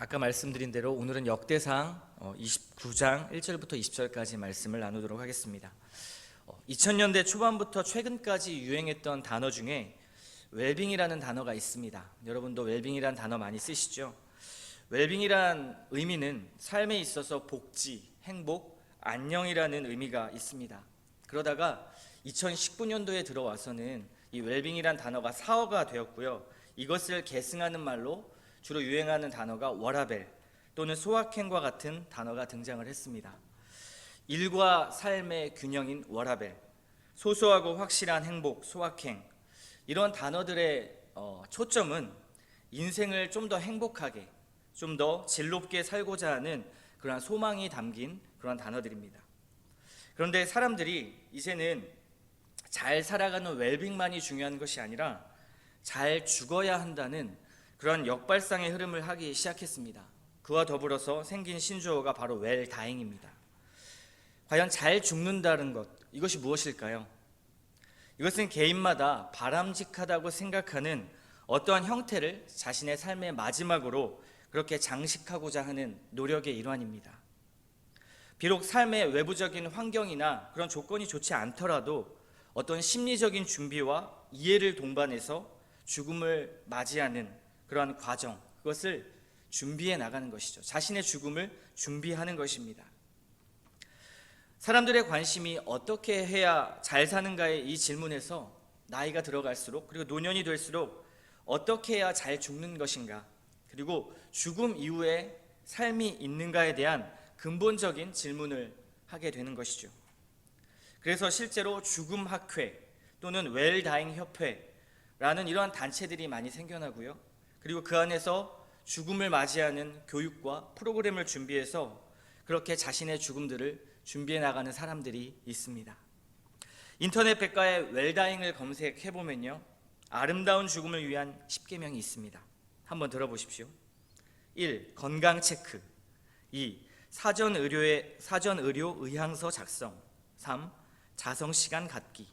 아까 말씀드린 대로 오늘은 역대상 29장 1절부터 20절까지 말씀을 나누도록 하겠습니다. 2000년대 초반부터 최근까지 유행했던 단어 중에 웰빙이라는 단어가 있습니다. 여러분도 웰빙이라는 단어 많이 쓰시죠? 웰빙이란 의미는 삶에 있어서 복지, 행복, 안녕이라는 의미가 있습니다. 그러다가 2019년도에 들어와서는 이 웰빙이란 단어가 사어가 되었고요. 이것을 계승하는 말로 주로 유행하는 단어가 워라밸 또는 소확행과 같은 단어가 등장을 했습니다. 일과 삶의 균형인 워라밸, 소소하고 확실한 행복, 소확행, 이런 단어들의 초점은 인생을 좀 더 행복하게, 좀 더 질롭게 살고자 하는 그러한 소망이 담긴 그런 단어들입니다. 그런데 사람들이 이제는 잘 살아가는 웰빙만이 중요한 것이 아니라 잘 죽어야 한다는 그런 역발상의 흐름을 하기 시작했습니다. 그와 더불어서 생긴 신조어가 바로 웰다잉입니다. 과연 잘 죽는다는 것, 이것이 무엇일까요? 이것은 개인마다 바람직하다고 생각하는 어떠한 형태를 자신의 삶의 마지막으로 그렇게 장식하고자 하는 노력의 일환입니다. 비록 삶의 외부적인 환경이나 그런 조건이 좋지 않더라도 어떤 심리적인 준비와 이해를 동반해서 죽음을 맞이하는 그러한 과정, 그것을 준비해 나가는 것이죠. 자신의 죽음을 준비하는 것입니다. 사람들의 관심이 어떻게 해야 잘 사는가의 이 질문에서 나이가 들어갈수록, 그리고 노년이 될수록 어떻게 해야 잘 죽는 것인가, 그리고 죽음 이후에 삶이 있는가에 대한 근본적인 질문을 하게 되는 것이죠. 그래서 실제로 죽음학회 또는 웰다잉 협회라는 이러한 단체들이 많이 생겨나고요. 그리고 그 안에서 죽음을 맞이하는 교육과 프로그램을 준비해서 그렇게 자신의 죽음들을 준비해 나가는 사람들이 있습니다. 인터넷 백과에 웰다잉을 검색해보면요, 아름다운 죽음을 위한 10계명이 있습니다. 한번 들어보십시오. 1. 건강 체크. 2. 사전 의료 의향서 작성. 3. 자성 시간 갖기.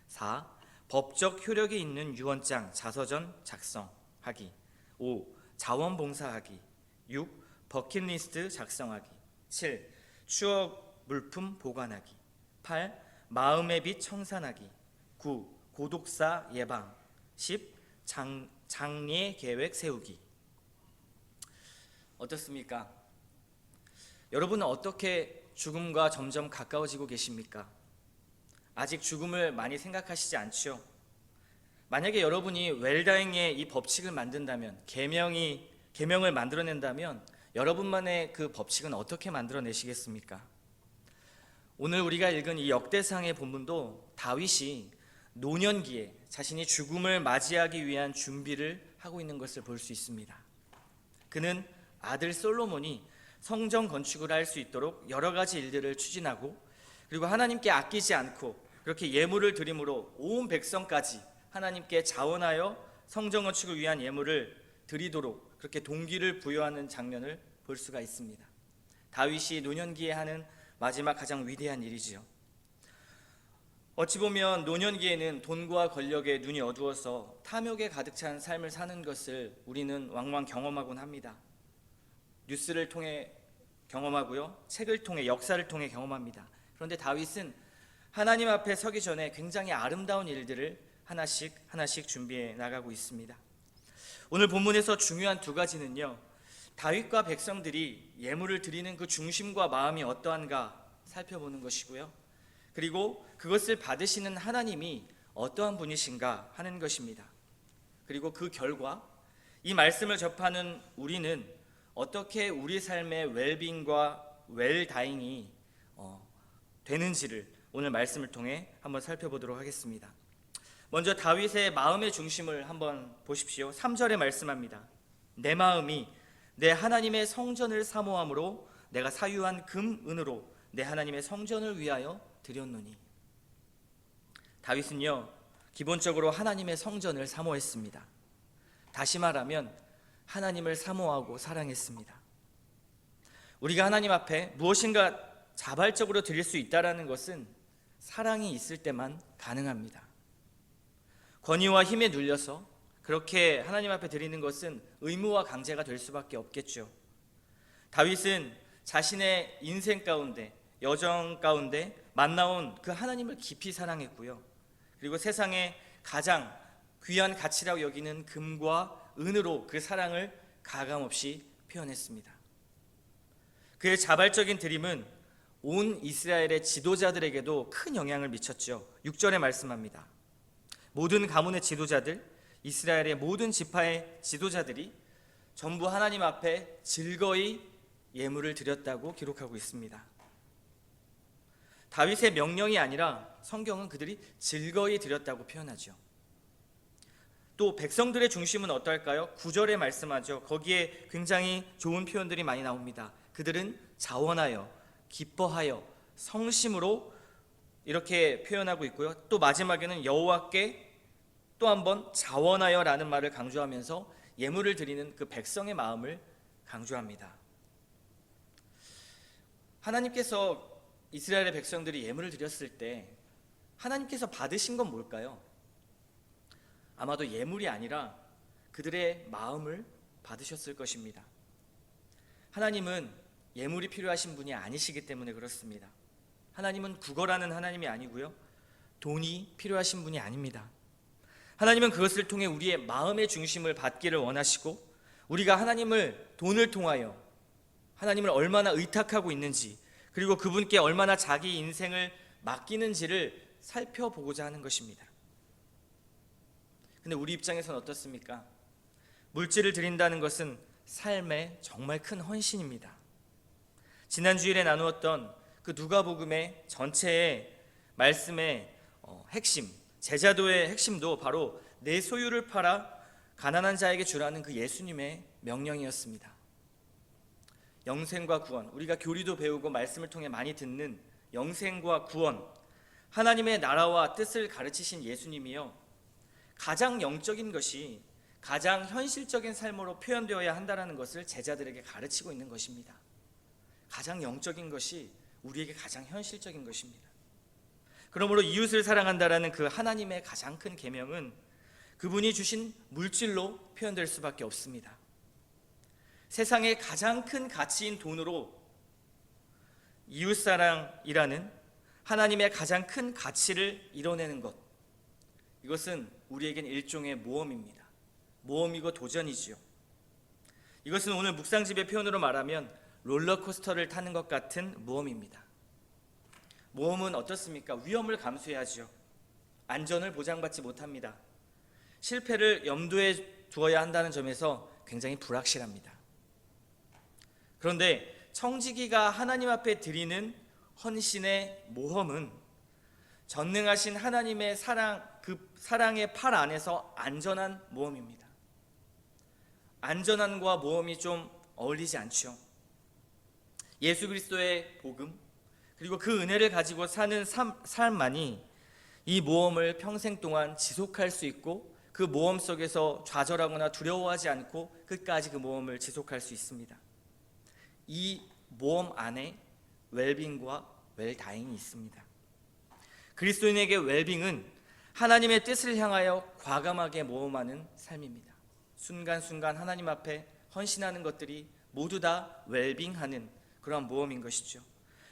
4. 법적 효력이 있는 유언장 자서전 작성하기. 5. 자원봉사하기. 6. 버킷리스트 작성하기. 7. 추억 물품 보관하기. 8. 마음의 빛 청산하기. 9. 고독사 예방. 10. 장례 계획 세우기. 어떻습니까? 여러분은 어떻게 죽음과 점점 가까워지고 계십니까? 아직 죽음을 많이 생각하시지 않죠? 만약에 여러분이 웰다잉의 이 법칙을 만든다면, 계명을 만들어낸다면 여러분만의 그 법칙은 어떻게 만들어내시겠습니까? 오늘 우리가 읽은 이 역대상의 본문도 다윗이 노년기에 자신이 죽음을 맞이하기 위한 준비를 하고 있는 것을 볼 수 있습니다. 그는 아들 솔로몬이 성전 건축을 할 수 있도록 여러 가지 일들을 추진하고, 그리고 하나님께 아끼지 않고 그렇게 예물을 드림으로 온 백성까지 하나님께 자원하여 성전 건축을 위한 예물을 드리도록 그렇게 동기를 부여하는 장면을 볼 수가 있습니다. 다윗이 노년기에 하는 마지막 가장 위대한 일이지요. 어찌 보면 노년기에는 돈과 권력에 눈이 어두워서 탐욕에 가득 찬 삶을 사는 것을 우리는 왕왕 경험하곤 합니다. 뉴스를 통해 경험하고요, 책을 통해, 역사를 통해 경험합니다. 그런데 다윗은 하나님 앞에 서기 전에 굉장히 아름다운 일들을 하나씩 준비해 나가고 있습니다. 오늘 본문에서 중요한 두 가지는요, 다윗과 백성들이 예물을 드리는 그 중심과 마음이 어떠한가 살펴보는 것이고요, 그리고 그것을 받으시는 하나님이 어떠한 분이신가 하는 것입니다. 그리고 그 결과 이 말씀을 접하는 우리는 어떻게 우리 삶의 웰빙과 웰다잉이 되는지를 오늘 말씀을 통해 한번 살펴보도록 하겠습니다. 먼저 다윗의 마음의 중심을 한번 보십시오. 3절에 말씀합니다. 내 마음이 내 하나님의 성전을 사모함으로 내가 사유한 금, 은으로 내 하나님의 성전을 위하여 드렸노니. 다윗은요, 기본적으로 하나님의 성전을 사모했습니다. 다시 말하면 하나님을 사모하고 사랑했습니다. 우리가 하나님 앞에 무엇인가 자발적으로 드릴 수 있다는 것은 사랑이 있을 때만 가능합니다. 권위와 힘에 눌려서 그렇게 하나님 앞에 드리는 것은 의무와 강제가 될 수밖에 없겠죠. 다윗은 자신의 인생 가운데, 여정 가운데 만나온 그 하나님을 깊이 사랑했고요. 그리고 세상에 가장 귀한 가치라고 여기는 금과 은으로 그 사랑을 가감없이 표현했습니다. 그의 자발적인 드림은 온 이스라엘의 지도자들에게도 큰 영향을 미쳤죠. 6절에 말씀합니다. 모든 가문의 지도자들, 이스라엘의 모든 지파의 지도자들이 전부 하나님 앞에 즐거이 예물을 드렸다고 기록하고 있습니다. 다윗의 명령이 아니라 성경은 그들이 즐거이 드렸다고 표현하죠. 또 백성들의 중심은 어떨까요? 9절에 말씀하죠. 거기에 굉장히 좋은 표현들이 많이 나옵니다. 그들은 자원하여, 기뻐하여, 성심으로 이렇게 표현하고 있고요. 또 마지막에는 여호와께 또 한번 자원하여라는 말을 강조하면서 예물을 드리는 그 백성의 마음을 강조합니다. 하나님께서 이스라엘의 백성들이 예물을 드렸을 때 하나님께서 받으신 건 뭘까요? 아마도 예물이 아니라 그들의 마음을 받으셨을 것입니다. 하나님은 예물이 필요하신 분이 아니시기 때문에 그렇습니다. 하나님은 구걸하는 하나님이 아니고요, 돈이 필요하신 분이 아닙니다. 하나님은 그것을 통해 우리의 마음의 중심을 받기를 원하시고, 우리가 하나님을 돈을 통하여 하나님을 얼마나 의탁하고 있는지, 그리고 그분께 얼마나 자기 인생을 맡기는지를 살펴보고자 하는 것입니다. 근데 우리 입장에서는 어떻습니까? 물질을 드린다는 것은 삶의 정말 큰 헌신입니다. 지난 주일에 나누었던 그 누가복음의 전체의 말씀의 핵심, 제자도의 핵심도 바로 내 소유를 팔아 가난한 자에게 주라는 그 예수님의 명령이었습니다. 영생과 구원, 우리가 교리도 배우고 말씀을 통해 많이 듣는 영생과 구원, 하나님의 나라와 뜻을 가르치신 예수님이요, 가장 영적인 것이 가장 현실적인 삶으로 표현되어야 한다는 것을 제자들에게 가르치고 있는 것입니다. 가장 영적인 것이 우리에게 가장 현실적인 것입니다. 그러므로 이웃을 사랑한다라는 그 하나님의 가장 큰 계명은 그분이 주신 물질로 표현될 수밖에 없습니다. 세상의 가장 큰 가치인 돈으로 이웃사랑이라는 하나님의 가장 큰 가치를 이뤄내는 것, 이것은 우리에겐 일종의 모험입니다. 모험이고 도전이지요. 이것은 오늘 묵상집의 표현으로 말하면 롤러코스터를 타는 것 같은 모험입니다. 모험은 어떻습니까? 위험을 감수해야죠. 안전을 보장받지 못합니다. 실패를 염두에 두어야 한다는 점에서 굉장히 불확실합니다. 그런데 청지기가 하나님 앞에 드리는 헌신의 모험은 전능하신 하나님의 사랑, 그 사랑의 팔 안에서 안전한 모험입니다. 안전함과 모험이 좀 어울리지 않죠. 예수 그리스도의 복음, 그리고 그 은혜를 가지고 사는 삶만이 이 모험을 평생 동안 지속할 수 있고, 그 모험 속에서 좌절하거나 두려워하지 않고 끝까지 그 모험을 지속할 수 있습니다. 이 모험 안에 웰빙과 웰다잉이 있습니다. 그리스도인에게 웰빙은 하나님의 뜻을 향하여 과감하게 모험하는 삶입니다. 순간순간 하나님 앞에 헌신하는 것들이 모두 다 웰빙하는 그런 모험인 것이죠.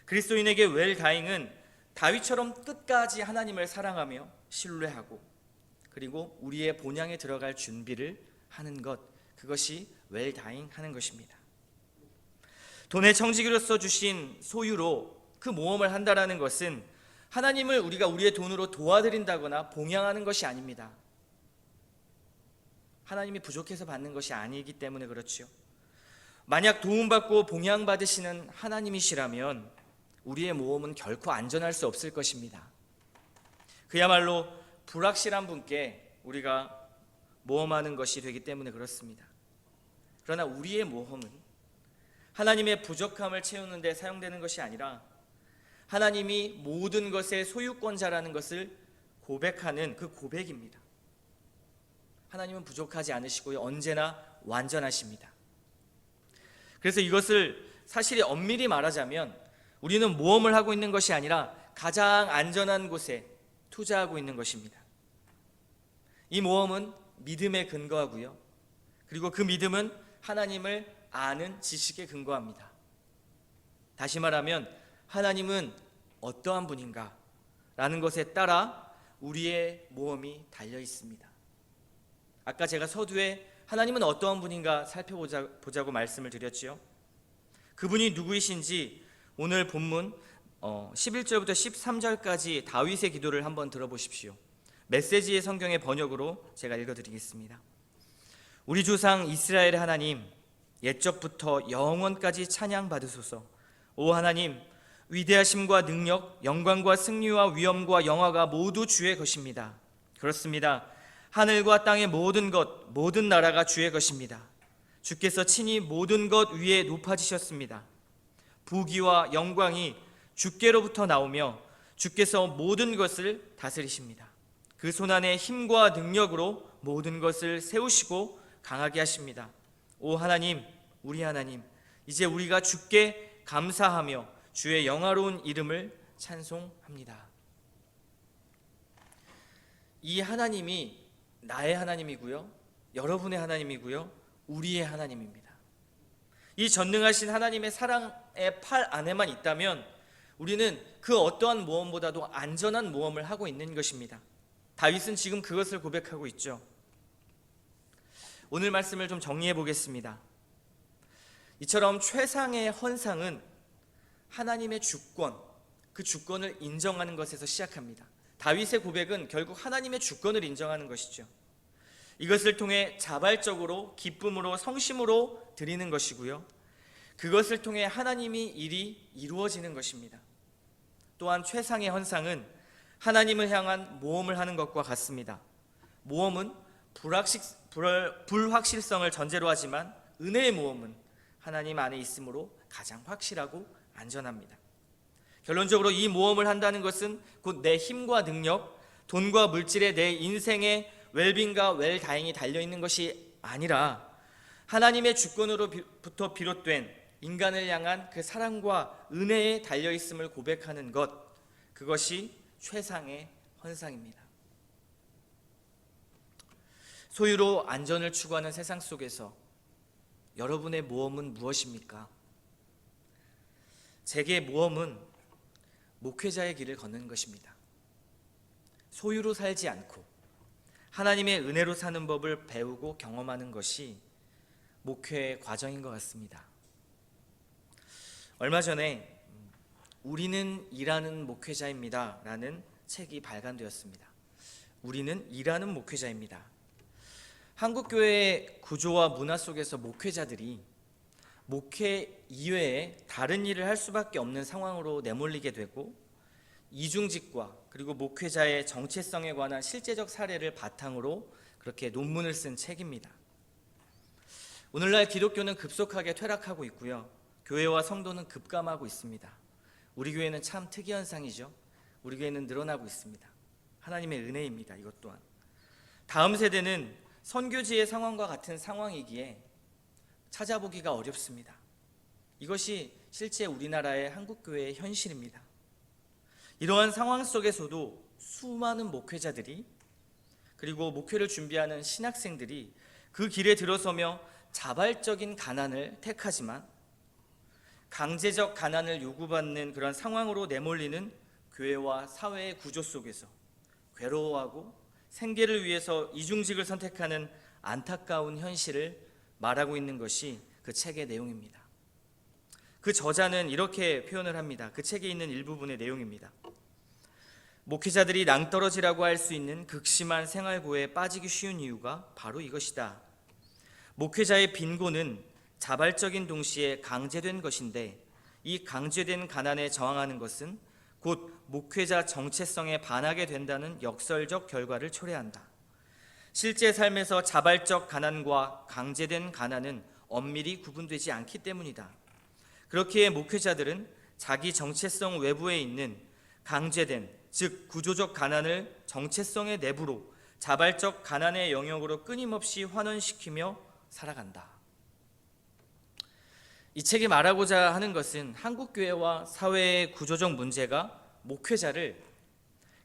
그리스도인에게 웰다잉은 다윗처럼 끝까지 하나님을 사랑하며 신뢰하고, 그리고 우리의 본향에 들어갈 준비를 하는 것, 그것이 웰다잉 하는 것입니다. 돈의 청지기로서 주신 소유로 그 모험을 한다라는 것은 하나님을 우리가 우리의 돈으로 도와드린다거나 봉양하는 것이 아닙니다. 하나님이 부족해서 받는 것이 아니기 때문에 그렇죠. 만약 도움받고 봉양받으시는 하나님이시라면 우리의 모험은 결코 안전할 수 없을 것입니다. 그야말로 불확실한 분께 우리가 모험하는 것이 되기 때문에 그렇습니다. 그러나 우리의 모험은 하나님의 부족함을 채우는 데 사용되는 것이 아니라 하나님이 모든 것의 소유권자라는 것을 고백하는 그 고백입니다. 하나님은 부족하지 않으시고요, 언제나 완전하십니다. 그래서 이것을 사실이 엄밀히 말하자면 우리는 모험을 하고 있는 것이 아니라 가장 안전한 곳에 투자하고 있는 것입니다. 이 모험은 믿음에 근거하고요, 그리고 그 믿음은 하나님을 아는 지식에 근거합니다. 다시 말하면 하나님은 어떠한 분인가 라는 것에 따라 우리의 모험이 달려 있습니다. 아까 제가 서두에 하나님은 어떠한 분인가 살펴보자고 말씀을 드렸지요. 그분이 누구이신지 오늘 본문 11절부터 13절까지 다윗의 기도를 한번 들어보십시오. 메시지의 성경의 번역으로 제가 읽어드리겠습니다. 우리 조상 이스라엘의 하나님, 옛적부터 영원까지 찬양 받으소서. 오 하나님, 위대하심과 능력, 영광과 승리와 위엄과 영화가 모두 주의 것입니다. 그렇습니다. 하늘과 땅의 모든 것, 모든 나라가 주의 것입니다. 주께서 친히 모든 것 위에 높아지셨습니다. 부귀와 영광이 주께로부터 나오며 주께서 모든 것을 다스리십니다. 그 손안에 힘과 능력으로 모든 것을 세우시고 강하게 하십니다. 오 하나님, 우리 하나님, 이제 우리가 주께 감사하며 주의 영화로운 이름을 찬송합니다. 이 하나님이 나의 하나님이고요, 여러분의 하나님이고요, 우리의 하나님입니다. 이 전능하신 하나님의 사랑의 팔 안에만 있다면 우리는 그 어떠한 모험보다도 안전한 모험을 하고 있는 것입니다. 다윗은 지금 그것을 고백하고 있죠. 오늘 말씀을 좀 정리해 보겠습니다. 이처럼 최상의 헌상은 하나님의 주권, 그 주권을 인정하는 것에서 시작합니다. 다윗의 고백은 결국 하나님의 주권을 인정하는 것이죠. 이것을 통해 자발적으로 기쁨으로 성심으로 드리는 것이고요, 그것을 통해 하나님이 일이 이루어지는 것입니다. 또한 최상의 헌상은 하나님을 향한 모험을 하는 것과 같습니다. 모험은 불확실성을 전제로 하지만 은혜의 모험은 하나님 안에 있으므로 가장 확실하고 안전합니다. 결론적으로 이 모험을 한다는 것은 곧 내 힘과 능력, 돈과 물질에 내 인생의 웰빙과 웰다잉이 달려있는 것이 아니라 하나님의 주권으로부터 비롯된 인간을 향한 그 사랑과 은혜에 달려있음을 고백하는 것, 그것이 최상의 헌상입니다. 소유로 안전을 추구하는 세상 속에서 여러분의 모험은 무엇입니까? 제게 모험은 목회자의 길을 걷는 것입니다. 소유로 살지 않고 하나님의 은혜로 사는 법을 배우고 경험하는 것이 목회의 과정인 것 같습니다. 얼마 전에 우리는 일하는 목회자입니다 라는 책이 발간되었습니다. 우리는 일하는 목회자입니다. 한국교회의 구조와 문화 속에서 목회자들이 목회 이외에 다른 일을 할 수밖에 없는 상황으로 내몰리게 되고, 이중직과 그리고 목회자의 정체성에 관한 실제적 사례를 바탕으로 그렇게 논문을 쓴 책입니다. 오늘날 기독교는 급속하게 퇴락하고 있고요, 교회와 성도는 급감하고 있습니다. 우리 교회는 참 특이현상이죠. 우리 교회는 늘어나고 있습니다. 하나님의 은혜입니다. 이것 또한 다음 세대는 선교지의 상황과 같은 상황이기에 찾아보기가 어렵습니다. 이것이 실제 우리나라의 한국교회의 현실입니다. 이러한 상황 속에서도 수많은 목회자들이, 그리고 목회를 준비하는 신학생들이 그 길에 들어서며 자발적인 가난을 택하지만 강제적 가난을 요구받는 그런 상황으로 내몰리는 교회와 사회의 구조 속에서 괴로워하고 생계를 위해서 이중직을 선택하는 안타까운 현실을 말하고 있는 것이 그 책의 내용입니다. 그 저자는 이렇게 표현을 합니다. 그 책에 있는 일부분의 내용입니다. 목회자들이 낭떠러지라고 할 수 있는 극심한 생활고에 빠지기 쉬운 이유가 바로 이것이다. 목회자의 빈곤은 자발적인 동시에 강제된 것인데, 이 강제된 가난에 저항하는 것은 곧 목회자 정체성에 반하게 된다는 역설적 결과를 초래한다. 실제 삶에서 자발적 가난과 강제된 가난은 엄밀히 구분되지 않기 때문이다. 그렇기에 목회자들은 자기 정체성 외부에 있는 강제된, 즉 구조적 가난을 정체성의 내부로 자발적 가난의 영역으로 끊임없이 환원시키며 살아간다. 이 책이 말하고자 하는 것은 한국교회와 사회의 구조적 문제가 목회자를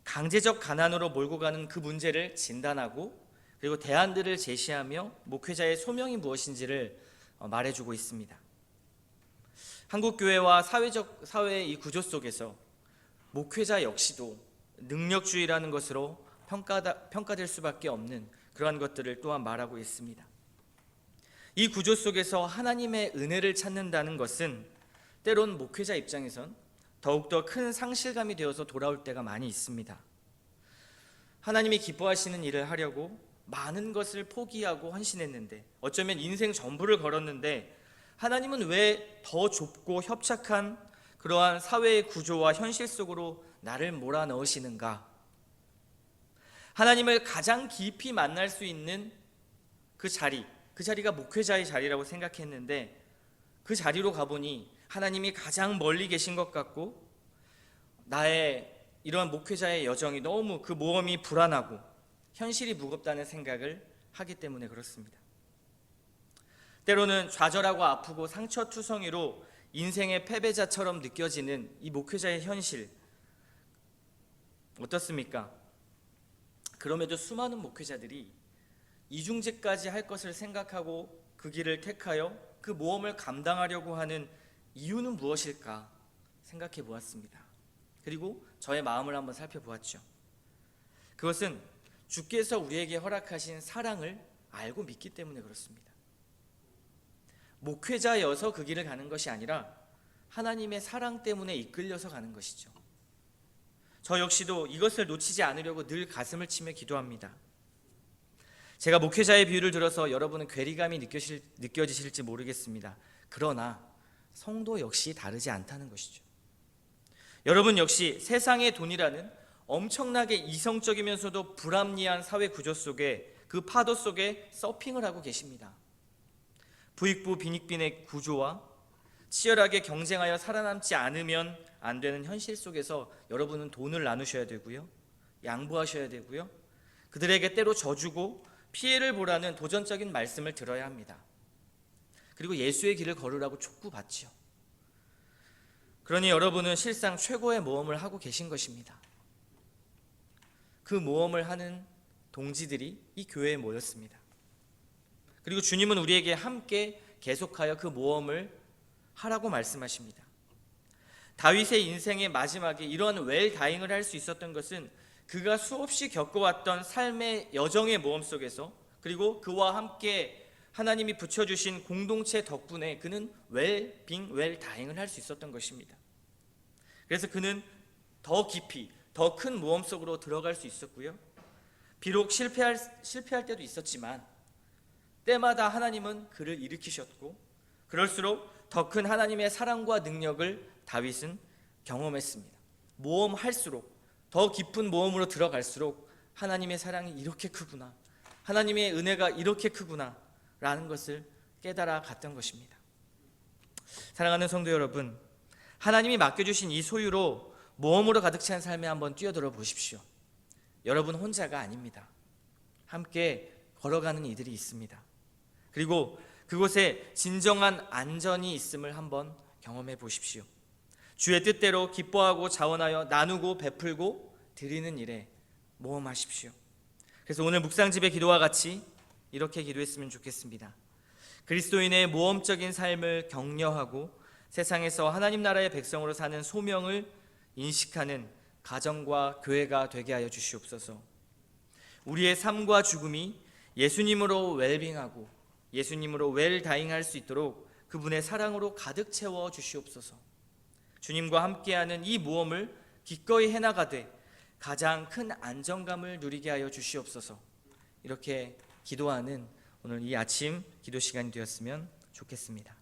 강제적 가난으로 몰고 가는 그 문제를 진단하고, 그리고 대안들을 제시하며 목회자의 소명이 무엇인지를 말해주고 있습니다. 한국 교회와 사회의 이 구조 속에서 목회자 역시도 능력주의라는 것으로 평가될 수밖에 없는 그러한 것들을 또한 말하고 있습니다. 이 구조 속에서 하나님의 은혜를 찾는다는 것은 때론 목회자 입장에선 더욱더 큰 상실감이 되어서 돌아올 때가 많이 있습니다. 하나님이 기뻐하시는 일을 하려고 많은 것을 포기하고 헌신했는데, 어쩌면 인생 전부를 걸었는데, 하나님은 왜 더 좁고 협착한 그러한 사회의 구조와 현실 속으로 나를 몰아넣으시는가? 하나님을 가장 깊이 만날 수 있는 그 자리가 목회자의 자리라고 생각했는데, 그 자리로 가보니 하나님이 가장 멀리 계신 것 같고, 나의 이러한 목회자의 여정이 너무 그 모험이 불안하고 현실이 무겁다는 생각을 하기 때문에 그렇습니다. 때로는 좌절하고 아프고 상처투성이로 인생의 패배자처럼 느껴지는 이 목회자의 현실 어떻습니까? 그럼에도 수많은 목회자들이 이중직까지 할 것을 생각하고 그 길을 택하여 그 모험을 감당하려고 하는 이유는 무엇일까 생각해 보았습니다. 그리고 저의 마음을 한번 살펴보았죠. 그것은 주께서 우리에게 허락하신 사랑을 알고 믿기 때문에 그렇습니다. 목회자여서 그 길을 가는 것이 아니라 하나님의 사랑 때문에 이끌려서 가는 것이죠. 저 역시도 이것을 놓치지 않으려고 늘 가슴을 치며 기도합니다. 제가 목회자의 비유를 들어서 여러분은 괴리감이 느껴지실지 모르겠습니다. 그러나 성도 역시 다르지 않다는 것이죠. 여러분 역시 세상의 돈이라는 엄청나게 이성적이면서도 불합리한 사회 구조 속에, 그 파도 속에 서핑을 하고 계십니다. 부익부 빈익빈의 구조와 치열하게 경쟁하여 살아남지 않으면 안 되는 현실 속에서 여러분은 돈을 나누셔야 되고요, 양보하셔야 되고요, 그들에게 때로 져주고 피해를 보라는 도전적인 말씀을 들어야 합니다. 그리고 예수의 길을 걸으라고 촉구받지요. 그러니 여러분은 실상 최고의 모험을 하고 계신 것입니다. 그 모험을 하는 동지들이 이 교회에 모였습니다. 그리고 주님은 우리에게 함께 계속하여 그 모험을 하라고 말씀하십니다. 다윗의 인생의 마지막에 이러한 웰다잉을 할 수 있었던 것은 그가 수없이 겪어왔던 삶의 여정의 모험 속에서, 그리고 그와 함께 하나님이 붙여주신 공동체 덕분에 그는 웰다잉을 할 수 있었던 것입니다. 그래서 그는 더 깊이 더 큰 모험 속으로 들어갈 수 있었고요, 비록 실패할 때도 있었지만 때마다 하나님은 그를 일으키셨고, 그럴수록 더 큰 하나님의 사랑과 능력을 다윗은 경험했습니다. 모험할수록, 더 깊은 모험으로 들어갈수록 하나님의 사랑이 이렇게 크구나, 하나님의 은혜가 이렇게 크구나 라는 것을 깨달아 갔던 것입니다. 사랑하는 성도 여러분, 하나님이 맡겨주신 이 소유로 모험으로 가득 찬 삶에 한번 뛰어들어 보십시오. 여러분 혼자가 아닙니다. 함께 걸어가는 이들이 있습니다. 그리고 그곳에 진정한 안전이 있음을 한번 경험해 보십시오. 주의 뜻대로 기뻐하고 자원하여 나누고 베풀고 드리는 일에 모험하십시오. 그래서 오늘 묵상집의 기도와 같이 이렇게 기도했으면 좋겠습니다. 그리스도인의 모험적인 삶을 격려하고 세상에서 하나님 나라의 백성으로 사는 소명을 인식하는 가정과 교회가 되게 하여 주시옵소서. 우리의 삶과 죽음이 예수님으로 웰빙하고 예수님으로 웰다잉할 수 있도록 그분의 사랑으로 가득 채워 주시옵소서. 주님과 함께하는 이 모험을 기꺼이 해나가되 가장 큰 안정감을 누리게 하여 주시옵소서. 이렇게 기도하는 오늘 이 아침 기도 시간이 되었으면 좋겠습니다.